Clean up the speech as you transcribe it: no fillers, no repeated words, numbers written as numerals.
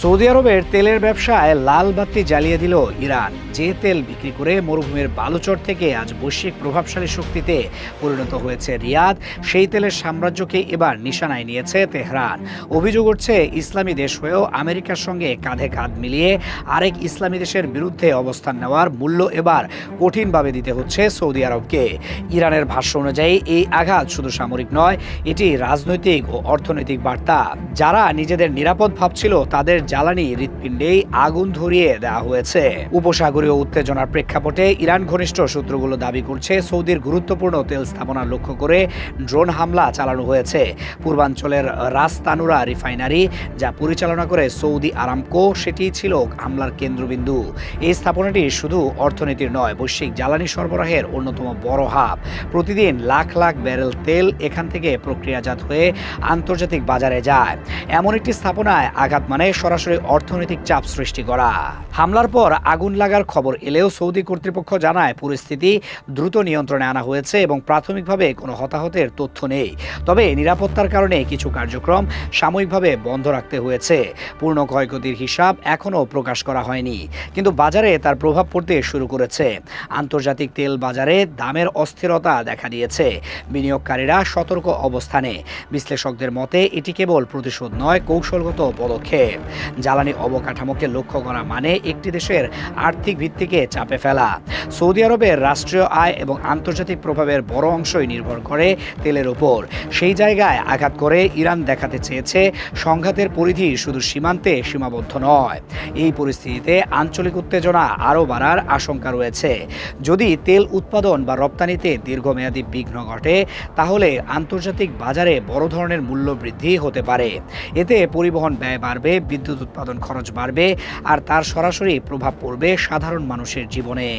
Saudi আরবের তেলের ব্যবসায় লাল বাতি জ্বালিয়ে দিল ইরান। যে তেল বিক্রি করে মরুভূমির বালুচর থেকে আজ বৈশ্বিক প্রভাবশালী শক্তিতে পরিণত হয়েছে রিয়াদ, সেই তেলের সাম্রাজ্যকে এবার নিশানায় নিয়েছে তেহরান। অভিযোগ উঠছে, ইসলামী দেশ হয়েও আমেরিকার সঙ্গে কাঁধে কাঁধ মিলিয়ে আরেক ইসলামী দেশের বিরুদ্ধে অবস্থান নেওয়ার মূল্য এবার কঠিনভাবে দিতে হচ্ছে সৌদি আরবকে। ইরানের ভাষ্য অনুযায়ী এই আঘাত শুধু সামরিক নয়, এটি রাজনৈতিক ও অর্থনৈতিক বার্তা। যারা নিজেদের নিরাপদ ভাবছিল তাদের জ্বালানি হৃৎপিণ্ডেই আগুন ধরিয়ে দেওয়া হয়েছে। উপসাগরীয় উত্তেজনার প্রেক্ষাপটে ইরান ঘনিষ্ঠ সূত্রগুলো দাবি করছে, সৌদির গুরুত্বপূর্ণ তেল স্থাপনা লক্ষ্য করে ড্রোন হামলা চালানো হয়েছে। পূর্বাঞ্চলের রাস তানুরা রিফাইনারি, যা পরিচালনা করে সৌদি আরামকো, সেটি ছিল হামলার কেন্দ্রবিন্দু। এই স্থাপনাটি শুধু অর্থনীতির নয়, বৈশ্বিক জ্বালানি সরবরাহের অন্যতম বড় হাব। প্রতিদিন লাখ লাখ ব্যারেল তেল এখান থেকে প্রক্রিয়াজাত হয়ে আন্তর্জাতিক বাজারে যায়। এমন একটি স্থাপনায় আঘাত মানে সরাসরি অর্থনৈতিক চাপ সৃষ্টি করা। হামলার পর আগুন লাগার খবর এলেও সৌদি কর্তৃপক্ষ জানায় পরিস্থিতি দ্রুত নিয়ন্ত্রণে আনা হয়েছে এবং প্রাথমিকভাবে কোনো হতাহতের তথ্য নেই। তবে নিরাপত্তার কারণে কিছু কার্যক্রম সাময়িকভাবে বন্ধ রাখতে হয়েছে। পূর্ণ ক্ষয়ক্ষতির হিসাব এখনও প্রকাশ করা হয়নি, কিন্তু বাজারে তার প্রভাব পড়তে শুরু করেছে। আন্তর্জাতিক তেল বাজারে দামের অস্থিরতা দেখা দিয়েছে। বিনিয়োগকারীরা সতর্ক অবস্থানে। বিশ্লেষকদের মতে এটি কেবল প্রতিশোধ নয়, কৌশলগত পদক্ষেপ। জ্বালানি অবকাঠামোকে লক্ষ্য করা মানে একটি দেশের আর্থিক ভিত্তিকে চাপে ফেলা। সৌদি আরবের রাষ্ট্রীয় আয় এবং আন্তর্জাতিক প্রভাবের বড় অংশই নির্ভর করে তেলের উপর। সেই জায়গায় আঘাত করে ইরান দেখাতে চেয়েছে, সংঘাতের পরিধি শুধু সীমান্তে সীমাবদ্ধ নয়। এই পরিস্থিতিতে আঞ্চলিক উত্তেজনা আরও বাড়ার আশঙ্কা রয়েছে। যদি তেল উৎপাদন বা রপ্তানিতে দীর্ঘমেয়াদী বিঘ্ন ঘটে, তাহলে আন্তর্জাতিক বাজারে বড় ধরনের মূল্য বৃদ্ধি হতে পারে। এতে পরিবহন ব্যয় বাড়বে, বিদ্যুৎ উৎপাদন খরচ বাড়বে, আর তার সরাসরি প্রভাব পড়বে সাধারণ মানুষের জীবনে।